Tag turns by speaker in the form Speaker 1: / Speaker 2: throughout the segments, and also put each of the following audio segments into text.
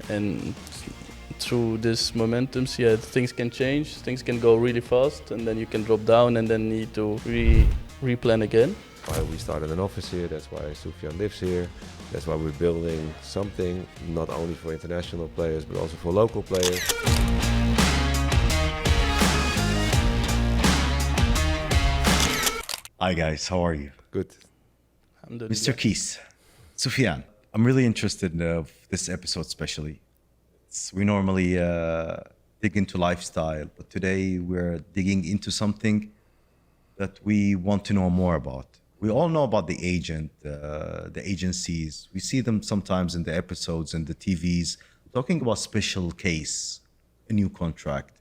Speaker 1: and through this momentums, yeah, things can change, things can go really fast, and then you can drop down and then need to replan again.
Speaker 2: Why we started an office here, that's why Sofiane lives here, that's why we're building something not only for international players but also for local players.
Speaker 3: Hi guys, how are you?
Speaker 2: Good.
Speaker 3: Mr. Keys, Sofiane, I'm really interested in this episode especially. We normally dig into lifestyle, but today we're digging into something that we want to know more about. We all know about the agent, the agencies. We see them sometimes in the episodes and the TVs talking about special case, a new contract,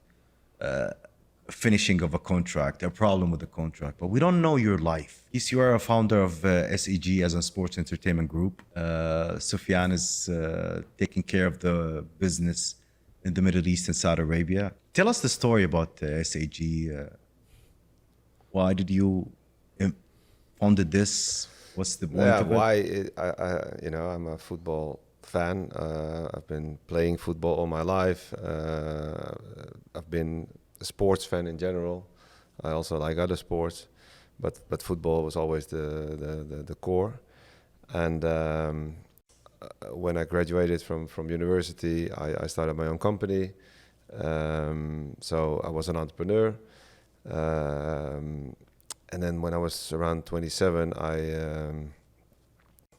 Speaker 3: finishing of a contract, a problem with the contract, but we don't know your life. Yes, you are a founder of SEG as a sports entertainment group. Sofiane is taking care of the business in the Middle East and Saudi Arabia. Tell us the story about SEG. Why did you founded this? What's the point of it?
Speaker 2: I'm a football fan. I've been playing football all my life. I've been a sports fan in general. I also like other sports, but football was always the core. And when I graduated from university, I started my own company. So I was an entrepreneur. And then when I was around 27,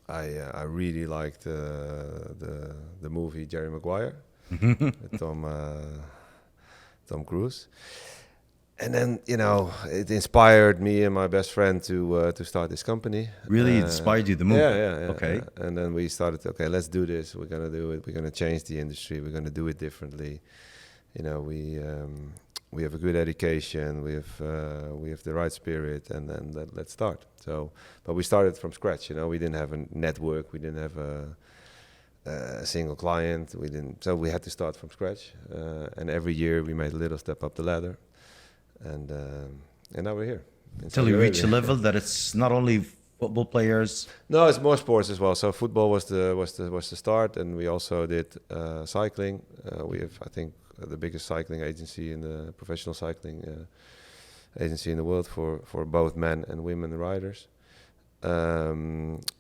Speaker 2: I really liked the movie Jerry Maguire with Tom Cruise. And then, it inspired me and my best friend to start this company.
Speaker 3: Really inspired you, the movie?
Speaker 2: Yeah.
Speaker 3: Okay.
Speaker 2: And then we started, let's do this. We're going to do it. We're going to change the industry. We're going to do it differently. We have a good education. We have the right spirit, and then let's start. So, but we started from scratch. We didn't have a network. We didn't have a single client. So we had to start from scratch. And every year we made a little step up the ladder, and now we're here.
Speaker 3: Until you reach a level that it's not only football players.
Speaker 2: No, it's more sports as well. So football was the start, and we also did cycling. We have, I think, the biggest cycling agency in the professional cycling agency in the world for both men and women riders.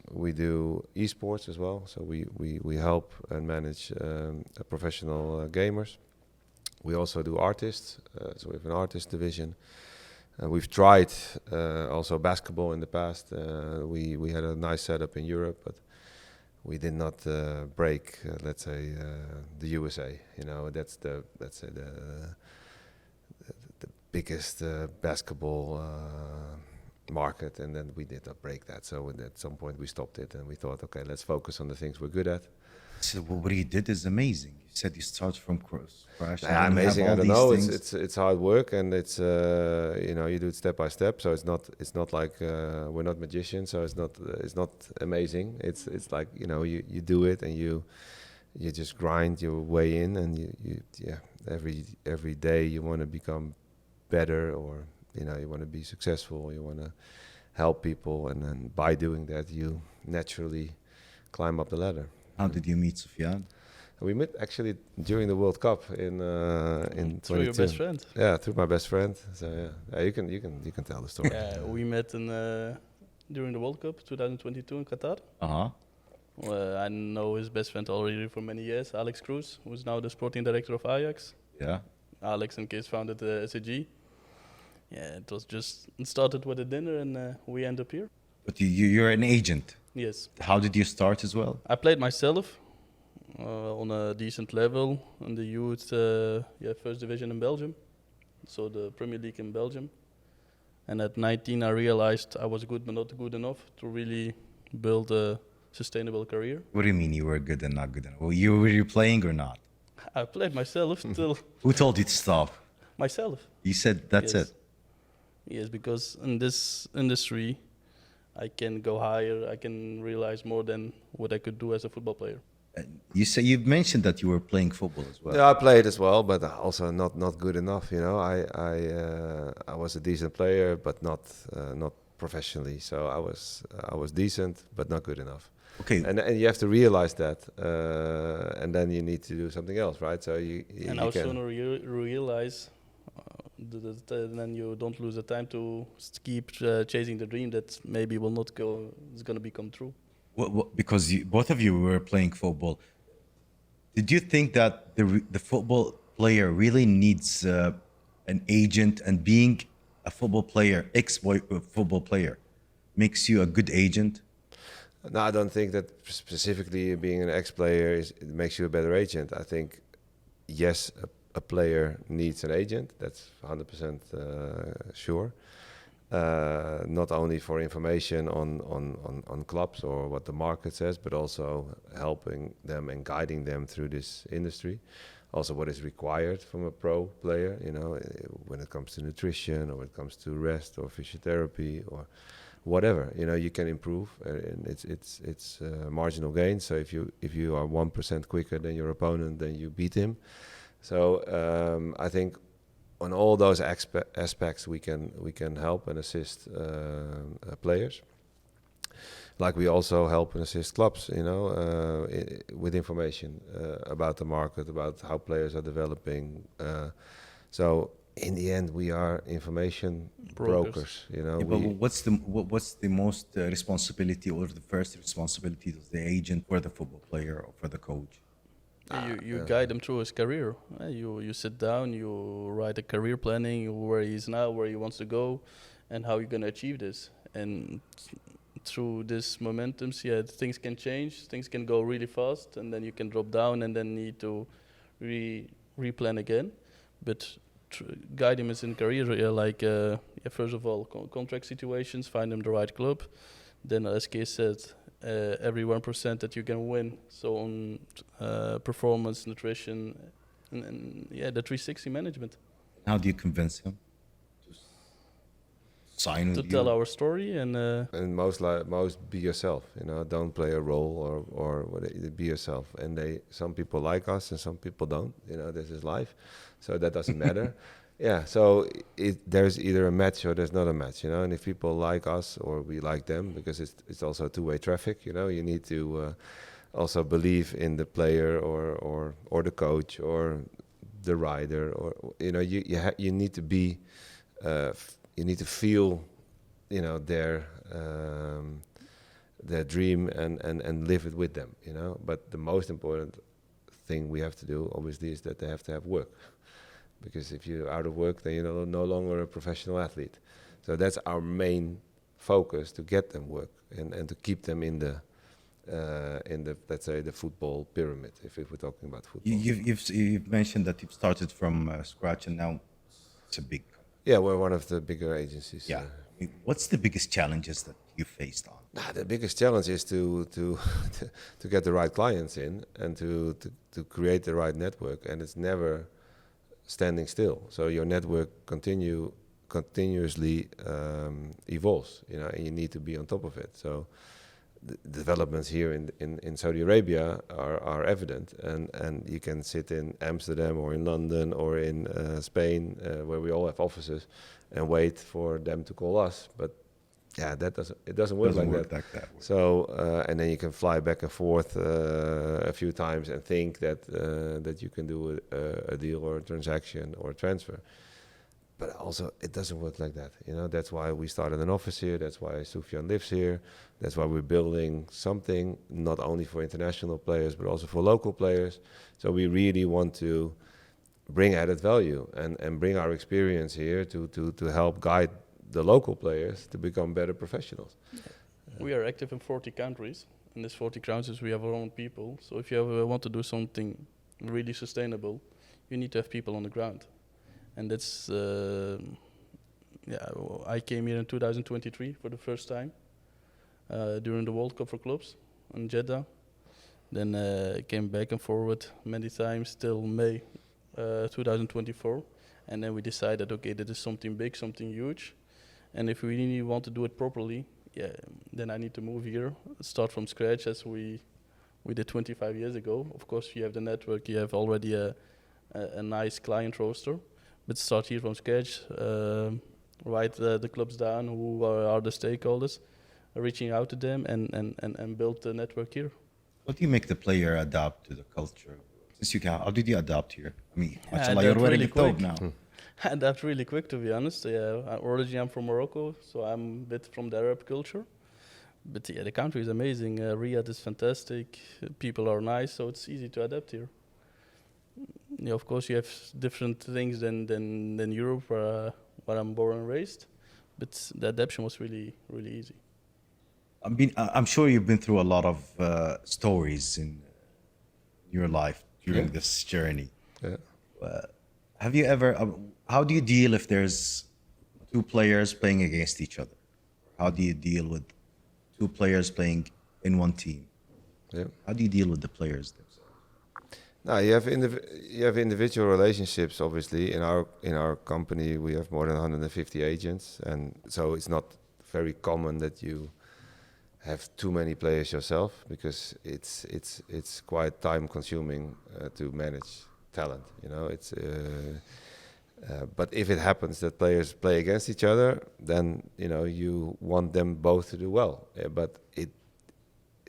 Speaker 2: We do esports as well, so we help and manage professional gamers. We also do artists, so we have an artist division. We've tried also basketball in the past. We had a nice setup in Europe, but we did not break, let's say, the USA. That's the biggest basketball market, and then we did not break that. So at some point we stopped it, and we thought, let's focus on the things we're good at.
Speaker 3: So what you did is amazing. You said you started from scratch.
Speaker 2: Amazing. I don't know. It's hard work, and it's you do it step by step. So it's not like we're not magicians. So it's not amazing. It's like you do it, and you just grind your way in, and you every day you want to become better, or you want to be successful. You want to help people, and then by doing that you naturally climb up the ladder.
Speaker 3: How did you meet Sofiane?
Speaker 2: We met actually during the World Cup in 22.
Speaker 1: Through your best friend.
Speaker 2: Yeah, through my best friend. So yeah, you can tell the story.
Speaker 1: Yeah, we met during the World Cup 2022 in Qatar. I know his best friend already for many years, Alex Cruz, who is now the sporting director of Ajax.
Speaker 3: Yeah.
Speaker 1: Alex and Kees founded SEG. Yeah, it started with a dinner, and we end up here.
Speaker 3: But you're an agent.
Speaker 1: Yes.
Speaker 3: How did you start as well?
Speaker 1: I played myself on a decent level in the youth first division in Belgium, so the Premier League in Belgium. And at 19 I realized I was good but not good enough to really build a sustainable career.
Speaker 3: What do you mean you were good and not good enough? Were you playing or not?
Speaker 1: I played myself still.
Speaker 3: Who told you to stop?
Speaker 1: Myself.
Speaker 3: You said that's
Speaker 1: Yes.
Speaker 3: it?
Speaker 1: Yes, because in this industry I can go higher, I can realize more than what I could do as a football player.
Speaker 3: You've mentioned that you were playing football as well.
Speaker 2: Yeah, I played as well, but also not good enough. I was a decent player, but not professionally. So I was decent, but not good enough.
Speaker 3: Okay.
Speaker 2: And you have to realize that, and then you need to do something else, right? So
Speaker 1: and how sooner you realize, then you don't lose the time to keep chasing the dream that maybe will not go. It's going to become true.
Speaker 3: Because both of you were playing football. Did you think that the football player really needs an agent, and being a football player, ex-football player, makes you a good agent?
Speaker 2: No, I don't think that specifically being an ex-player it makes you a better agent. I think, yes, a player needs an agent. That's 100% sure. Not only for information on clubs or what the market says, but also helping them and guiding them through this industry. Also what is required from a pro player, you know, when it comes to nutrition or when it comes to rest or physiotherapy or whatever, you know, you can improve, and it's marginal gain. So if you are 1% quicker than your opponent, then you beat him. So I think on all those aspects we can help and assist players. Like we also help and assist clubs, you know, with information about the market, about how players are developing. So in the end, we are information brokers, you know.
Speaker 3: Yeah, but what's the most responsibility, or the first responsibility of the agent for the football player or for the coach?
Speaker 1: You guide him through his career. You sit down, you write a career planning, where he is now, where he wants to go, and how you're going to achieve this. And through this momentums, things can change, things can go really fast, and then you can drop down and then need to replan again. But guide him in career, first of all, contract situations, find him the right club. Then, as Kay said, every 1% that you can win. So on performance, nutrition, and the 360 management.
Speaker 3: How do you convince him to sign with you?
Speaker 1: To tell our story and
Speaker 2: most be yourself. You know, don't play a role or be yourself. And some people like us and some people don't. You know, this is life, so that doesn't matter. Yeah, so there's either a match or there's not a match, you know. And if people like us or we like them, because it's also two-way traffic, you know. You need to also believe in the player or the coach or the rider, or you know, you need to be you need to feel, you know, their dream and live it with them, you know. But the most important thing we have to do, obviously, is that they have to have work. Because if you're out of work, then you're no longer a professional athlete. So that's our main focus, to get them work and to keep them in the let's say the football pyramid. If we're talking about football,
Speaker 3: you've mentioned that you've started from scratch, and now it's a big.
Speaker 2: Yeah, we're one of the bigger agencies.
Speaker 3: Yeah. What's the biggest challenges that you faced on?
Speaker 2: The biggest challenge is to get the right clients in and to create the right network, and it's never standing still. So your network continuously evolves, you know, and you need to be on top of it. So the developments here in Saudi Arabia are evident, and you can sit in Amsterdam or in London or in Spain, where we all have offices, and wait for them to call us. But yeah, it doesn't work like that. So and then you can fly back and forth a few times and think that you can do a deal or a transaction or a transfer. But also, it doesn't work like that. You know, that's why we started an office here. That's why Sofiane lives here. That's why we're building something not only for international players but also for local players. So we really want to bring added value and bring our experience here to help guide the local players to become better professionals.
Speaker 1: We are active in 40 countries. In these 40 countries, we have our own people. So if you ever want to do something really sustainable, you need to have people on the ground. And that's, I came here in 2023 for the first time during the World Cup for clubs in Jeddah. Then came back and forward many times till May 2024. And then we decided, okay, this is something big, something huge. And if we really want to do it properly, then I need to move here, start from scratch as we did 25 years ago. Of course, you have the network, you have already a nice client roster. But start here from scratch, write the clubs down, who are the stakeholders, reaching out to them and build the network here.
Speaker 3: What do you make the player adapt to the culture? Since you can, how did you adapt here? I mean,
Speaker 1: I
Speaker 3: mashallah, you're
Speaker 1: adapt
Speaker 3: wearing
Speaker 1: really
Speaker 3: a thobe
Speaker 1: quick.
Speaker 3: now.
Speaker 1: I adapt really quick, to be honest. Yeah, originally I'm from Morocco, so I'm a bit from the Arab culture. But yeah, the country is amazing. Riyadh is fantastic. People are nice, so it's easy to adapt here. Yeah, of course you have different things than Europe, where I'm born and raised. But the adaptation was really easy.
Speaker 3: I'm sure you've been through a lot of stories in your life during this journey.
Speaker 2: Yeah.
Speaker 3: Have you ever? How do you deal if there's two players playing against each other? How do you deal with two players playing in one team?
Speaker 2: Yeah.
Speaker 3: How do you deal with the players themselves?
Speaker 2: No, you have individual relationships. Obviously, in our company, we have more than 150 agents, and so it's not very common that you have too many players yourself, because it's quite time consuming to manage talent. You know, it's. But if it happens that players play against each other, then you want them both to do well. But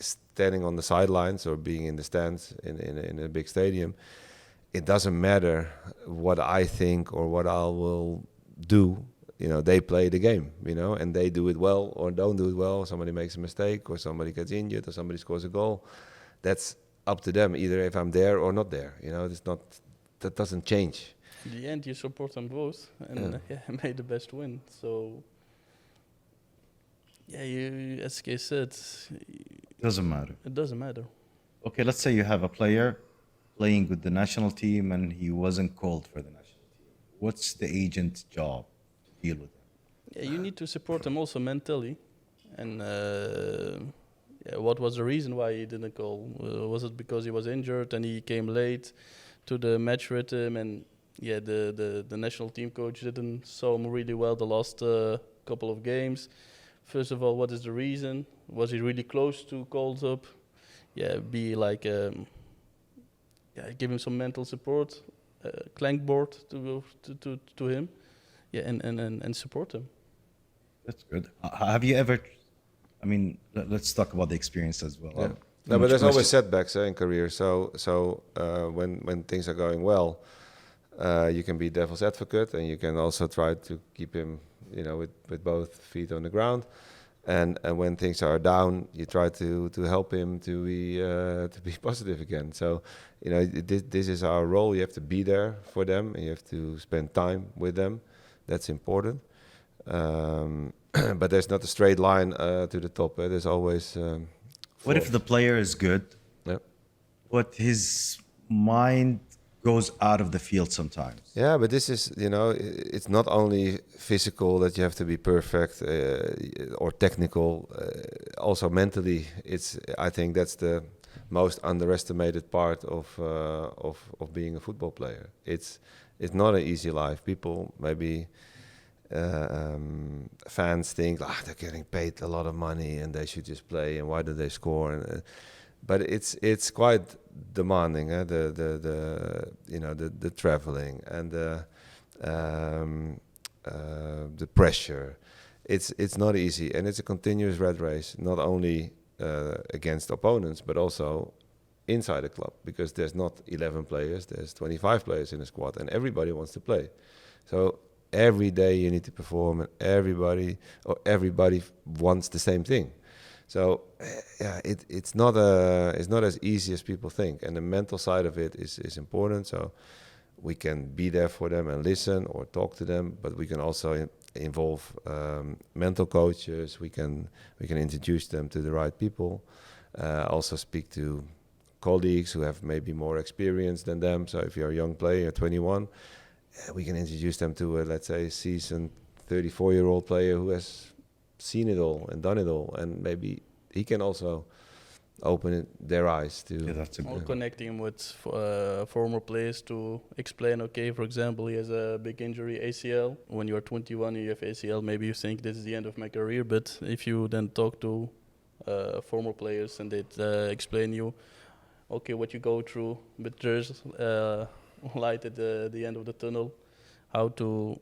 Speaker 2: standing on the sidelines or being in the stands in a big stadium, it doesn't matter what I think or what I will do. They play the game, and they do it well or don't do it well. Somebody makes a mistake, or somebody gets injured, or somebody scores a goal. That's up to them, either if I'm there or not there. That doesn't change.
Speaker 1: In the end, you support them both, and made the best win. So, yeah, you, as Kay said,
Speaker 3: Doesn't matter.
Speaker 1: it doesn't matter.
Speaker 3: Okay, let's say you have a player playing with the national team and he wasn't called for the national team. What's the agent's job to deal with him?
Speaker 1: Yeah, you need to support him also mentally. And what was the reason why he didn't call? Was it because he was injured and he came late to the match rhythm? And yeah, the national team coach didn't saw him really well the last couple of games. First of all, what is the reason? Was he really close to called up? Yeah, be like, give him some mental support, clank board to him, yeah, and support him.
Speaker 3: That's good. Have you ever? I mean, let's talk about the experience as well.
Speaker 2: Yeah. No, but there's always setbacks in career. So when things are going well, you can be devil's advocate, and you can also try to keep him, with both feet on the ground. And when things are down, you try to help him to be positive again. So, this is our role. You have to be there for them, and you have to spend time with them. That's important. But there's not a straight line to the top. There's always.
Speaker 3: What if the player is good, but his mind goes out of the field sometimes?
Speaker 2: Yeah, but this is, it's not only physical that you have to be perfect or technical. Also mentally, I think that's the most underestimated part of being a football player. It's not an easy life. People maybe. Fans think they're getting paid a lot of money and they should just play, and why do they score? But it's quite demanding. The traveling and the pressure. It's not easy, and it's a continuous rat race. Not only against opponents, but also inside the club, because there's not 11 players. There's 25 players in the squad, and everybody wants to play. So. Every day you need to perform, and everybody wants the same thing. So, it's not as easy as people think, and the mental side of it is important. So, we can be there for them and listen or talk to them, but we can also involve mental coaches. We can introduce them to the right people. Also speak to colleagues who have maybe more experience than them. So, if you're a young player, 21. We can introduce them to let's say, seasoned 34-year-old player who has seen it all and done it all, and maybe he can also open their eyes to.
Speaker 3: Yeah, that's a good.
Speaker 1: Or connecting with former players to explain. Okay, for example, he has a big injury, ACL. When you're 21, and you have ACL. Maybe you think this is the end of my career, but if you then talk to former players and they explain you, okay, what you go through, but there's. Light at the end of the tunnel, how to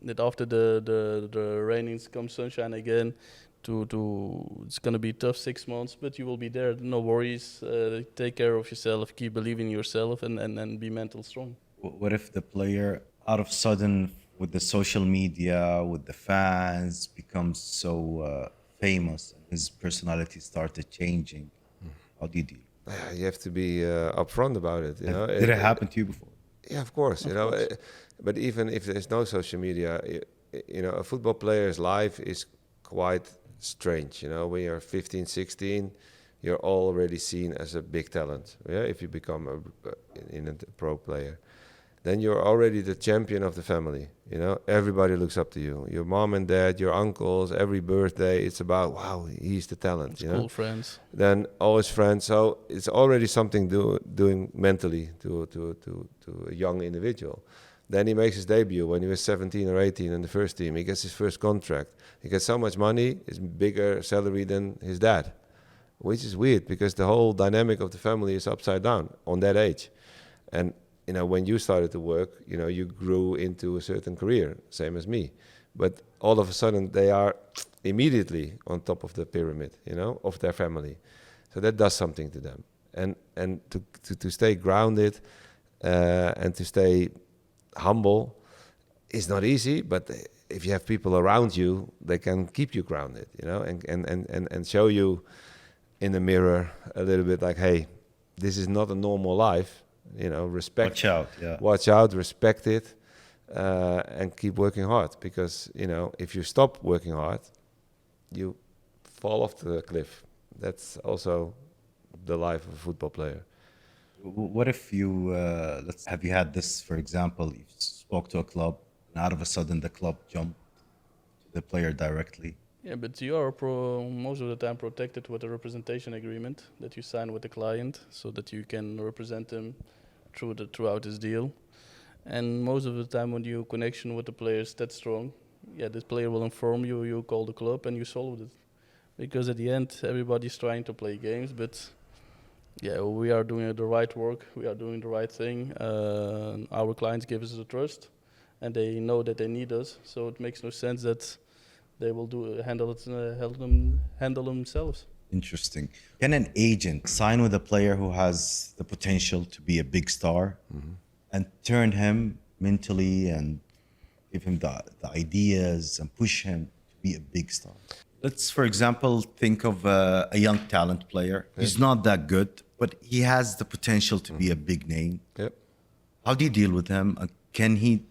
Speaker 1: that after the rainings comes sunshine again. it's gonna be tough 6 months, but you will be there. No worries. Take care of yourself. Keep believing in yourself, and be mental strong.
Speaker 3: What if the player, out of sudden, with the social media, with the fans, becomes so famous, and his personality started changing? How do you deal?
Speaker 2: You have to be upfront about it. You know,
Speaker 3: Did it happen to you before?
Speaker 2: Yeah, of course. But even if there's no social media, you know, a football player's life is quite strange. You know, when you're 15, 16, you're already seen as a big talent. Yeah, if you become a pro player, then you're already the champion of the family. You know, everybody looks up to you. Your mom and dad, your uncles, every birthday, it's about, wow, he's the talent. You know,
Speaker 1: School friends.
Speaker 2: Then all his friends. So it's already something doing mentally to a young individual. Then he makes his debut when he was 17 or 18 in the first team. He gets his first contract. He gets so much money, it's bigger salary than his dad, which is weird because the whole dynamic of the family is upside down on that age. And you know, when you started to work, you know, you grew into a certain career, same as me. But all of a sudden, they are immediately on top of the pyramid, you know, of their family. So that does something to them. And to stay grounded and to stay humble is not easy, but if you have people around you, they can keep you grounded, you know, and show you in the mirror a little bit like, hey, this is not a normal life. You know, respect.
Speaker 3: Watch out, yeah.
Speaker 2: Watch out, respect it, and keep working hard. Because you know, if you stop working hard, you fall off the cliff. That's also the life of a football player.
Speaker 3: What if you have you had this, for example, you spoke to a club and out of a sudden the club jumped to the player directly?
Speaker 1: Yeah, but you are most of the time protected with a representation agreement that you sign with the client, so that you can represent them throughout this deal. And most of the time, when your connection with the player is that strong, yeah, this player will inform you. You call the club and you solve it, because at the end, everybody's trying to play games, but yeah, we are doing the right work. We are doing the right thing. Our clients give us the trust, and they know that they need us. So it makes no sense that they will handle themselves.
Speaker 3: Interesting. Can an agent sign with a player who has the potential to be a big star and turn him mentally and give him the ideas and push him to be a big star? Let's, for example, think of a young talent player. Yeah. He's not that good, but he has the potential to be a big name.
Speaker 2: Yep.
Speaker 3: How do you deal with him? Can he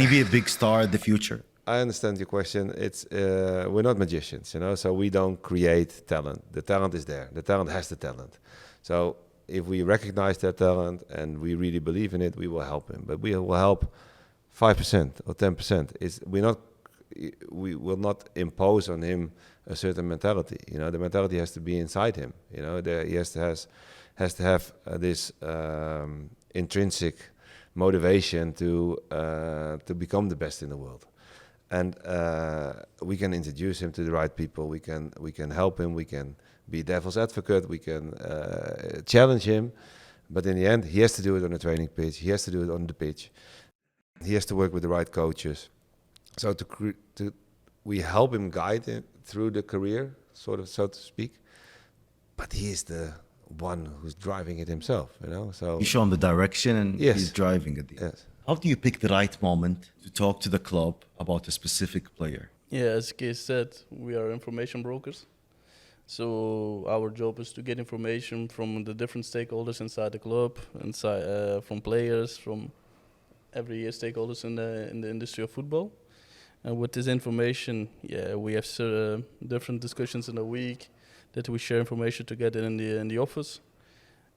Speaker 3: be a big star in the future?
Speaker 2: I understand your question. It's we're not magicians, you know, so we don't create talent. The talent is there. The talent has the talent. So if we recognize that talent and we really believe in it, we will help him. But we will help 5% or 10%. We will not impose on him a certain mentality. You know, the mentality has to be inside him. You know, he has to have this intrinsic motivation to become the best in the world. And we can introduce him to the right people. We can help him. We can be devil's advocate. We can challenge him. But in the end, he has to do it on the training pitch. He has to do it on the pitch. He has to work with the right coaches. So we help him, guide him through the career, sort of, so to speak. But he is the one who's driving it himself, you know. So
Speaker 3: you show him the direction, and
Speaker 2: yes,
Speaker 3: he's driving it.
Speaker 2: Yes.
Speaker 3: How do you pick the right moment to talk to the club about a specific player?
Speaker 1: Yeah, as Kees said, we are information brokers. So our job is to get information from the different stakeholders inside the club, from players, from every stakeholders in the industry of football. And with this information, yeah, we have different discussions in a week that we share information together in the office,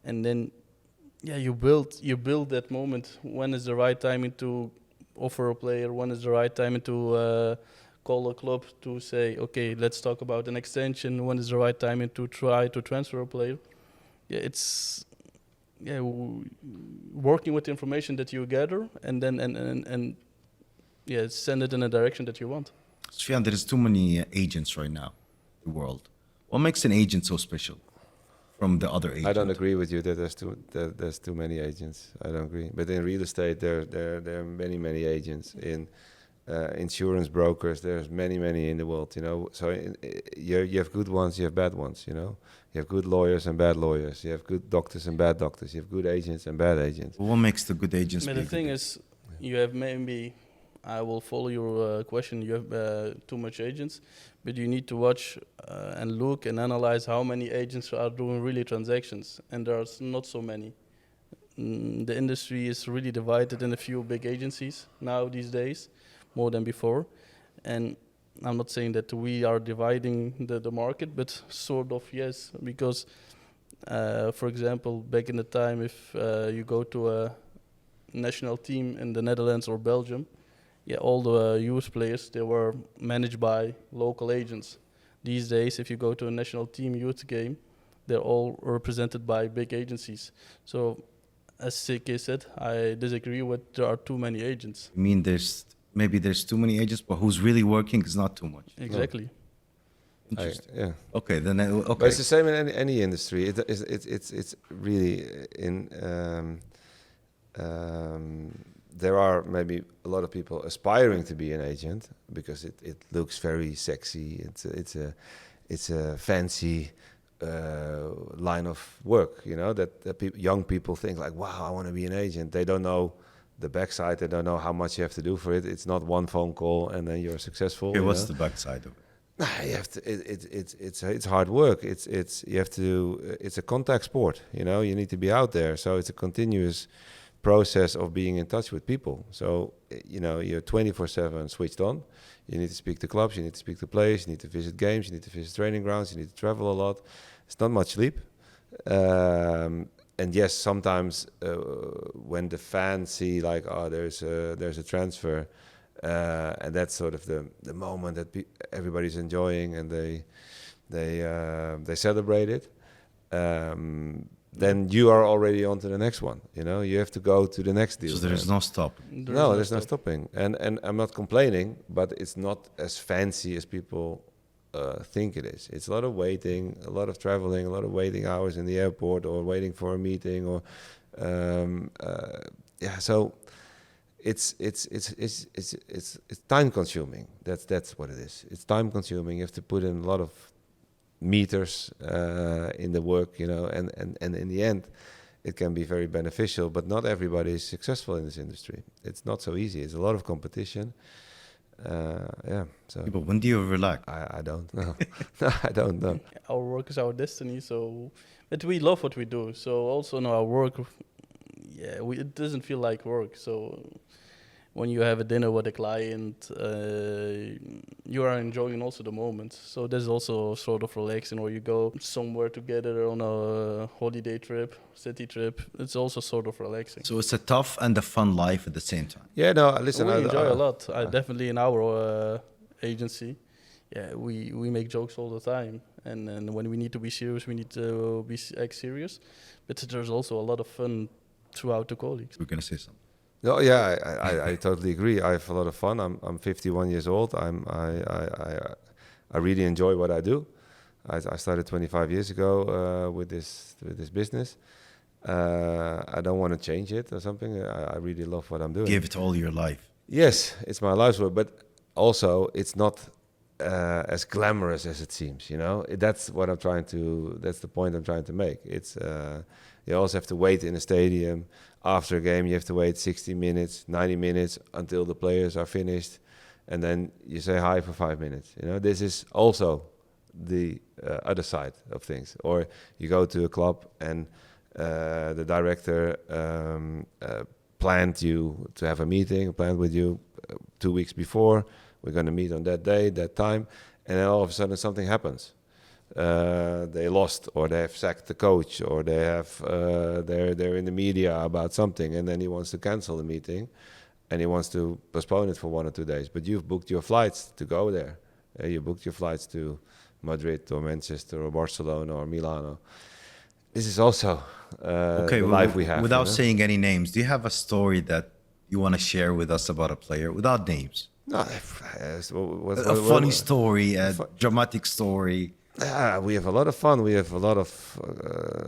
Speaker 1: and then yeah, you build that moment. When is the right timing to offer a player? When is the right timing to call a club to say, okay, let's talk about an extension? When is the right timing to try to transfer a player? Yeah, it's working with the information that you gather, and then and send it in a direction that you want.
Speaker 3: Sofiane, there is too many agents right now in the world. What makes an agent so special from the other agents?
Speaker 2: I don't agree with you that there's too many agents. I don't agree. But in real estate, there are many agents. In insurance brokers. There's many in the world, you know. So you have good ones, you have bad ones, you know. You have good lawyers and bad lawyers. You have good doctors and bad doctors. You have good agents and bad agents.
Speaker 3: What makes the good agents?
Speaker 1: But the thing is, you have maybe, I will follow your question, you have too much agents, but you need to watch and look and analyze how many agents are doing really transactions, and there are not so many. The industry is really divided in a few big agencies now these days, more than before. And I'm not saying that we are dividing the market, but sort of yes, because for example, back in the time, if you go to a national team in the Netherlands or Belgium, yeah, all the youth players, they were managed by local agents. These days, if you go to a national team youth game, they're all represented by big agencies. So, as SEG said, I disagree with there are too many agents.
Speaker 3: I mean, there's too many agents, but who's really working is not too much.
Speaker 1: Exactly.
Speaker 3: No. Interesting.
Speaker 2: Yeah.
Speaker 3: Okay, then okay.
Speaker 2: But it's the same in any industry. It's really in. There are maybe a lot of people aspiring to be an agent because it looks very sexy. It's a fancy line of work, you know, that young people think like, wow, I want to be an agent. They don't know the backside. They don't know how much you have to do for it. It's not one phone call and then you're successful.
Speaker 3: Okay, what's the backside of it?
Speaker 2: You have to. It's hard work. It's you have to. It's a contact sport. You know, you need to be out there. So it's a continuous process of being in touch with people. So you know, you're 24/7 switched on. You need to speak to clubs. You need to speak to players. You need to visit games. You need to visit training grounds. You need to travel a lot. It's not much sleep. And yes, sometimes when the fans see like, oh, there's a transfer. And that's sort of the moment that everybody's enjoying, and they celebrate it. Then you are already on to the next one. You know, you have to go to the next deal.
Speaker 3: So there is no stop.
Speaker 2: There's no stopping. And I'm not complaining, but it's not as fancy as people think it is. It's a lot of waiting, a lot of traveling, a lot of waiting hours in the airport, or waiting for a meeting, or So. It's time consuming. That's what it is. It's time consuming. You have to put in a lot of meters in the work, you know, and in the end, it can be very beneficial. But not everybody is successful in this industry. It's not so easy. It's a lot of competition. So.
Speaker 3: But when do you relax?
Speaker 2: I don't know. No, I don't know.
Speaker 1: Our work is our destiny. So, but we love what we do. So also, no, our work. Yeah, it doesn't feel like work. So when you have a dinner with a client, you are enjoying also the moment. So there's also sort of relaxing, or you go somewhere together on a holiday trip, city trip. It's also sort of relaxing.
Speaker 3: So it's a tough and a fun life at the same time.
Speaker 2: Yeah, no, listen.
Speaker 1: We enjoy a lot. Definitely in our agency. Yeah, we make jokes all the time. And when we need to be serious, we need to act serious. But there's also a lot of fun throughout the colleagues.
Speaker 3: We're going to say something.
Speaker 2: No, yeah, I totally agree. I have a lot of fun. I'm 51 years old. I really enjoy what I do. I started 25 years ago with this business. I don't want to change it or something. I really love what I'm doing.
Speaker 3: Give it all your life.
Speaker 2: Yes, it's my life's work, but also it's not as glamorous as it seems. You know, that's what I'm trying to. That's the point I'm trying to make. It's you also have to wait in a stadium. After a game, you have to wait 60 minutes, 90 minutes until the players are finished, and then you say hi for 5 minutes. You know, this is also the other side of things. Or you go to a club and the director planned you to have a meeting, planned with you 2 weeks before. We're going to meet on that day, that time, and then all of a sudden something happens. They lost, or they have sacked the coach, or they have they're in the media about something, and then he wants to cancel the meeting, and he wants to postpone it for 1 or 2 days. But you've booked your flights to go there. You booked your flights to Madrid or Manchester or Barcelona or Milano. This is also the life we have.
Speaker 3: Without saying any names, do you have a story that you want to share with us about a player without names?
Speaker 2: No,
Speaker 3: a funny story, a dramatic story.
Speaker 2: Yeah, we have a lot of fun. We have a lot of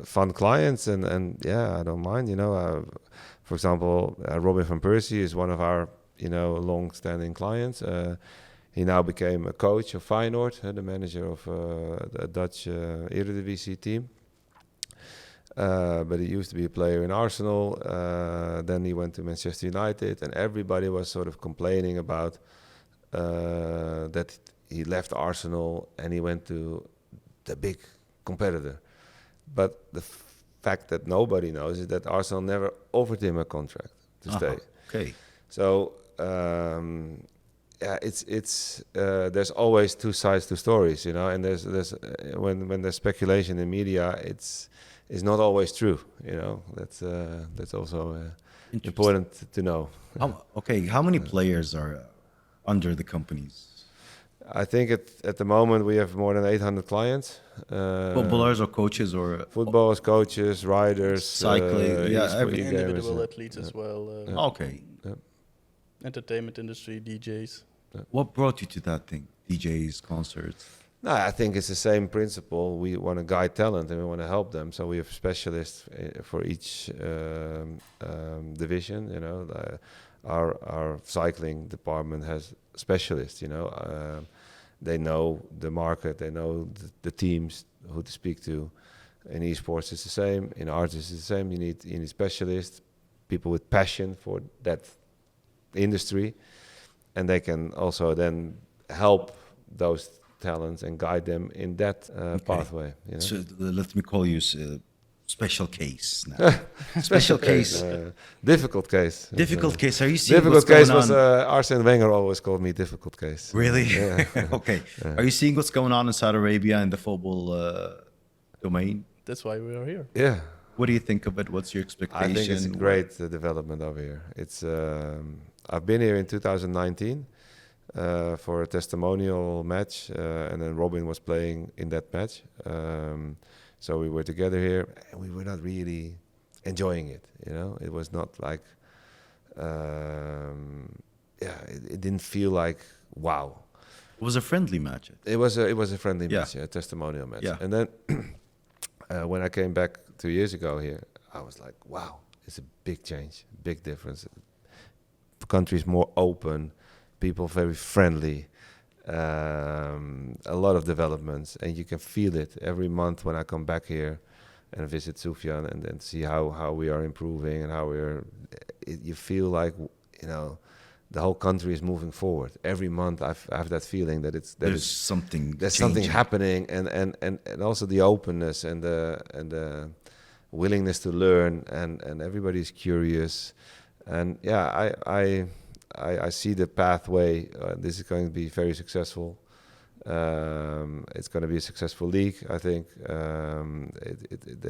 Speaker 2: fun clients, and yeah, I don't mind. You know, for example, Robin van Persie is one of our long-standing clients. He now became a coach of Feyenoord, the manager of the Dutch Eredivisie team. But he used to be a player in Arsenal. Then he went to Manchester United, and everybody was sort of complaining about that he left Arsenal and he went to the big competitor. But the fact that nobody knows is that Arsenal never offered him a contract to stay.
Speaker 3: Okay.
Speaker 2: So it's there's always two sides to stories, and there's when there's speculation in media, it's not always true. That's also important to know.
Speaker 3: How many players are under the companies?
Speaker 2: I think at the moment we have more than 800 clients.
Speaker 3: Footballers or coaches or
Speaker 2: footballers, coaches, riders,
Speaker 3: cycling,
Speaker 1: individual athletes as well.
Speaker 3: Okay.
Speaker 1: Entertainment industry, DJs.
Speaker 3: What brought you to that thing? DJs, concerts?
Speaker 2: No, I think it's the same principle. We want to guide talent and we want to help them. So we have specialists for each division. Our cycling department has specialists. They know the market, they know the teams who to speak to. In esports, it's the same. In arts, it's the same. You need specialists, people with passion for that industry, and they can also then help those talents and guide them in that pathway.
Speaker 3: So let me call you special case now. Special case.
Speaker 2: Difficult case.
Speaker 3: Difficult case. Are you seeing
Speaker 2: difficult case was Arsene Wenger always called me difficult case.
Speaker 3: Really? Yeah. Okay. Yeah. Are you seeing what's going on in Saudi Arabia in the football domain?
Speaker 1: That's why we are here.
Speaker 2: Yeah.
Speaker 3: What do you think of it? What's your expectation?
Speaker 2: I think it's a great development over here. It's I've been here in 2019 for a testimonial match, and then Robin was playing in that match. So we were together here, and we were not really enjoying it. It was not like, it didn't feel like wow.
Speaker 3: It was a friendly match.
Speaker 2: It was a friendly match, a testimonial match. Yeah. And then when I came back 2 years ago here, I was like, wow, it's a big change, big difference. The country is more open, people very friendly. A lot of developments, and you can feel it every month when I come back here and visit Sofiane and then see how we are improving and how you feel like the whole country is moving forward. Every month I have that feeling that there's
Speaker 3: something
Speaker 2: happening, and also the openness and the willingness to learn, and everybody's curious, and I see the pathway. This is going to be very successful. It's going to be a successful league, I think.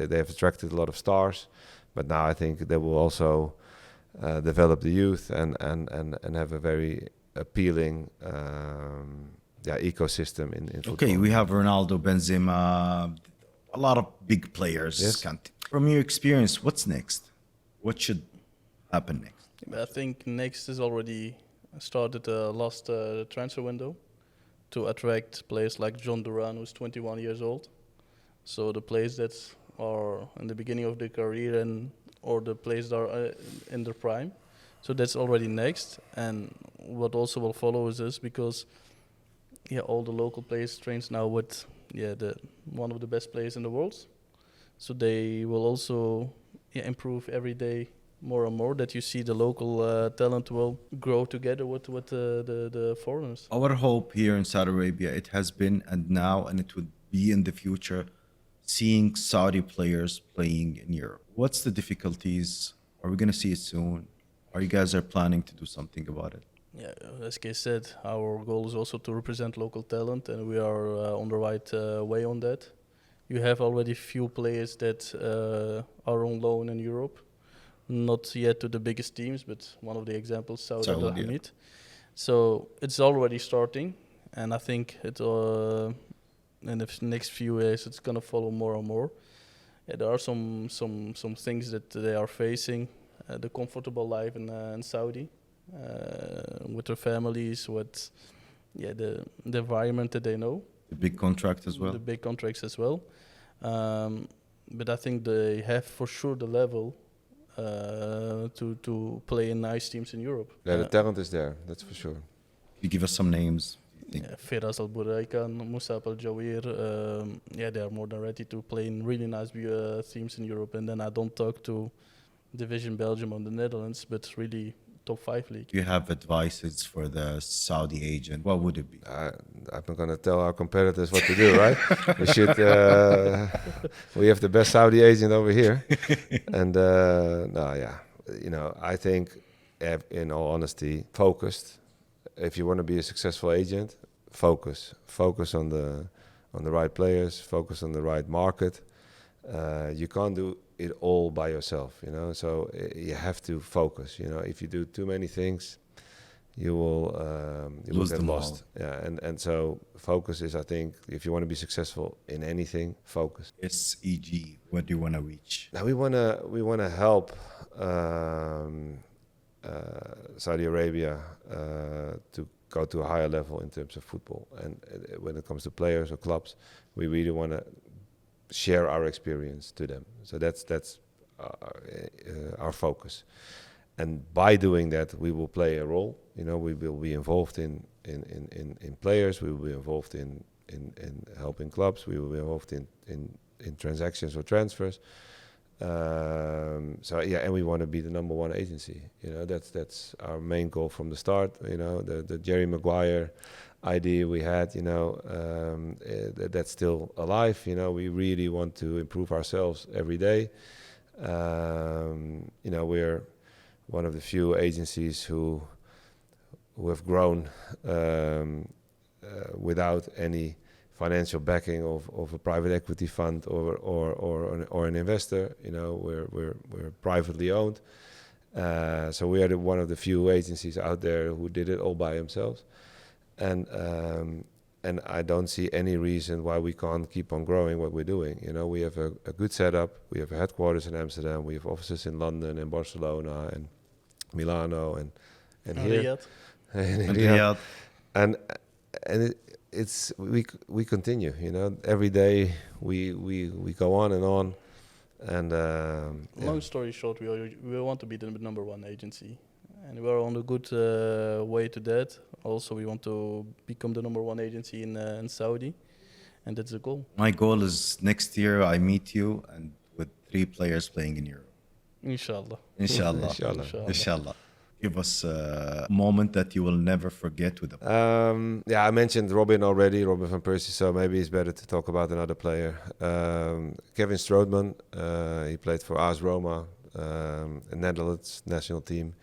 Speaker 2: They have attracted a lot of stars, but now I think they will also develop the youth and have a very appealing ecosystem in football.
Speaker 3: Okay, we have Ronaldo, Benzema, a lot of big players.
Speaker 2: Yes.
Speaker 3: From your experience, what's next? What should happen next?
Speaker 1: I think next is already started the last transfer window to attract players like John Duran, who's 21 years old. So the players that are in the beginning of their career or the players that are in their prime. So that's already next. And what also will follow is this, because all the local players trains now with one of the best players in the world. So they will also improve every day more and more, that you see the local talent will grow together with the foreigners.
Speaker 3: Our hope here in Saudi Arabia, it has been and now, and it would be in the future, seeing Saudi players playing in Europe. What's the difficulties? Are we going to see it soon? Are you guys planning to do something about it?
Speaker 1: Yeah, as Kay said, our goal is also to represent local talent, and we are on the right way on that. You have already few players that are on loan in Europe. Not yet to the biggest teams, but one of the examples, Saudi. So it's already starting, and I think it in the next few years it's gonna follow more and more. There are some things that they are facing, the comfortable life in Saudi, with their families, with the environment that they know.
Speaker 3: The big contract as well.
Speaker 1: The big contracts as well, but I think they have for sure the level to play in nice teams in Europe.
Speaker 2: Yeah, the talent is there, that's for sure.
Speaker 3: You give us some names.
Speaker 1: Firas Al Buraikan, Musab Al Jawir, they are more than ready to play in really nice teams in Europe. And then I don't talk to Division Belgium or the Netherlands, but really top 5 league.
Speaker 3: Do you have advices for the Saudi agent? What would it be?
Speaker 2: I'm not going to tell our competitors what to do, right? We should. We have the best Saudi agent over here, and I think, in all honesty, focused. If you want to be a successful agent, focus on the right players, focus on the right market. You can't do it all by yourself, so you have to focus. If you do too many things, you will get lost. And so focus is, I think, if you want to be successful in anything, focus.
Speaker 3: SEG, what do you want to reach?
Speaker 2: Now we want to help Saudi Arabia to go to a higher level in terms of football. And when it comes to players or clubs, we really want to share our experience to them. So that's our focus. And by doing that, we will play a role. We will be involved in players. We will be involved in helping clubs. We will be involved in transactions or transfers. And we want to be the number one agency. That's our main goal from the start. The Jerry Maguire idea we had, that's still alive. We really want to improve ourselves every day. We're one of the few agencies who have grown without any financial backing of a private equity fund or an investor. We're privately owned, so we are one of the few agencies out there who did it all by themselves, and I don't see any reason why we can't keep on growing what we're doing. We have a good setup. We have a headquarters in Amsterdam. We have offices in London and Barcelona and Milano and here
Speaker 1: Riyadh.
Speaker 2: in Riyadh. And it's we continue. Every day we go on and on. And
Speaker 1: long story short, we want to be the number one agency, and we're on a good way to that. Also, we want to become the number one agency in Saudi, and that's the goal.
Speaker 3: My goal is next year I meet you and with 3 players playing in Europe.
Speaker 1: Inshallah.
Speaker 3: Inshallah. Give us a moment that you will never forget with them.
Speaker 2: I mentioned Robin already, Robin van Persie, so maybe it's better to talk about another player. Kevin Strootman, he played for AS Roma, a Netherlands national team.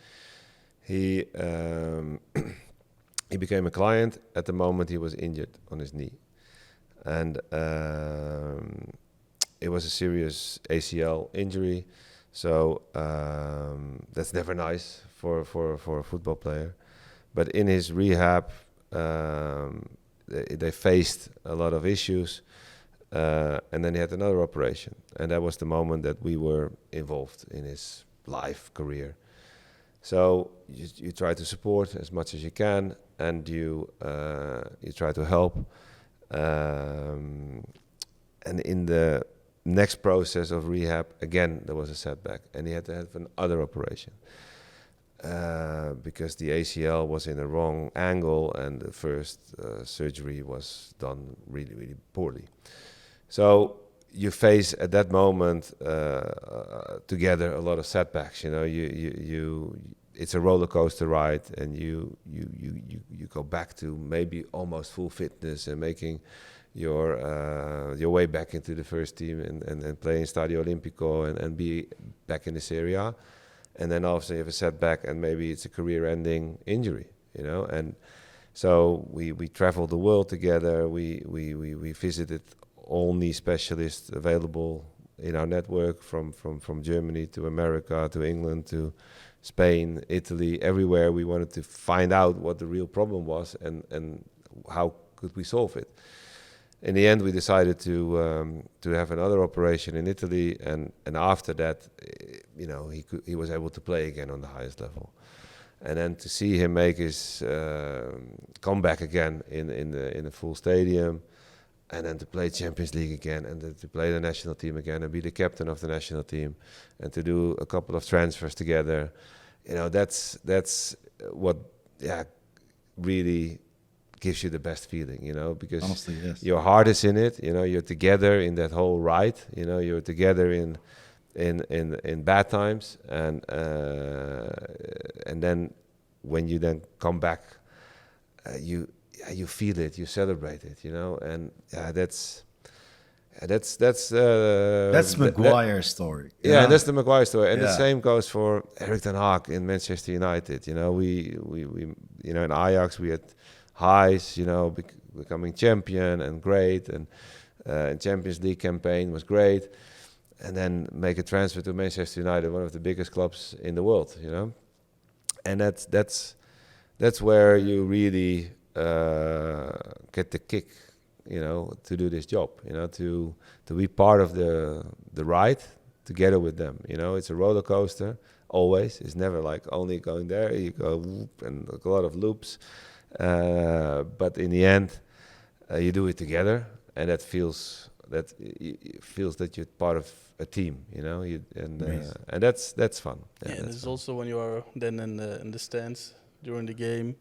Speaker 2: He became a client. At the moment he was injured on his knee. And it was a serious ACL injury. So that's never nice for a football player. But in his rehab, they faced a lot of issues. And then he had another operation. And that was the moment that we were involved in his life career. So you try to support as much as you can, and you try to help. And in the next process of rehab, again, there was a setback, and he had to have another operation because the ACL was in the wrong angle, and the first surgery was done really, really poorly. So you face at that moment together a lot of setbacks. It's a roller coaster ride, and you go back to maybe almost full fitness and making your way back into the first team and play in Stadio Olimpico and be back in the Serie A. And then all of a sudden you have a setback, and maybe it's a career-ending injury, And so we traveled the world together. We visited all knee specialists available in our network, from Germany to America to England to Spain, Italy, everywhere. We wanted to find out what the real problem was and how could we solve it. In the end, we decided to have another operation in Italy, and after that, he was able to play again on the highest level, and then to see him make his comeback again in the full stadium, and then to play Champions League again, and then to play the national team again, and be the captain of the national team, and to do a couple of transfers together. That's what really gives you the best feeling, because
Speaker 3: honestly, yes.
Speaker 2: your heart is in it. You're together in that whole ride. You're together in bad times, and then when you then come back, you feel it, you celebrate it, and that's
Speaker 3: Maguire's story.
Speaker 2: Yeah, that's the Maguire story, and the same goes for Erik ten Hag in Manchester United. We in Ajax we had highs, becoming champion and great, and Champions League campaign was great, and then make a transfer to Manchester United, one of the biggest clubs in the world, and that's where you really get the kick, to do this job, to be part of the ride together with them. It's a roller coaster always. It's never like only going there. You go whoop, and a lot of loops, but in the end, you do it together, and that feels that you're part of a team, and that's fun.
Speaker 1: And it's also when you are then in the stands during the game,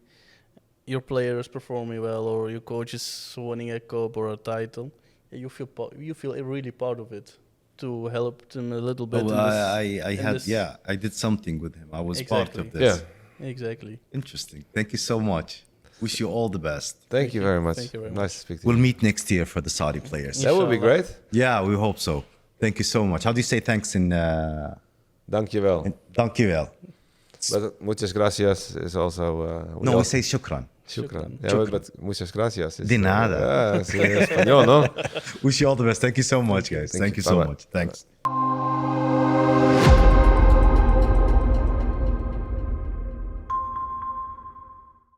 Speaker 1: your player is performing well, or your coach is winning a cup or a title, you feel really part of it to help them a little bit.
Speaker 3: I did something with him. I was part of this.
Speaker 2: Yeah,
Speaker 1: exactly.
Speaker 3: Interesting. Thank you so much. Wish you all the best.
Speaker 2: Thank you very much.
Speaker 1: Thank you very
Speaker 2: nice
Speaker 1: much.
Speaker 2: to speak to you.
Speaker 3: We'll meet next year for the Saudi players.
Speaker 2: That would be great.
Speaker 3: Yeah, we hope so. Thank you so much. How do you say thanks in?
Speaker 2: Dankjewel.
Speaker 3: Dankjewel.
Speaker 2: But muchas gracias is also.
Speaker 3: We say shukran.
Speaker 2: Shukran. Yeah, but muchas gracias is.
Speaker 3: De nada.
Speaker 2: Es español, no?
Speaker 3: Wish you all the best. Thank you so much, guys. Thank you so much. Thanks.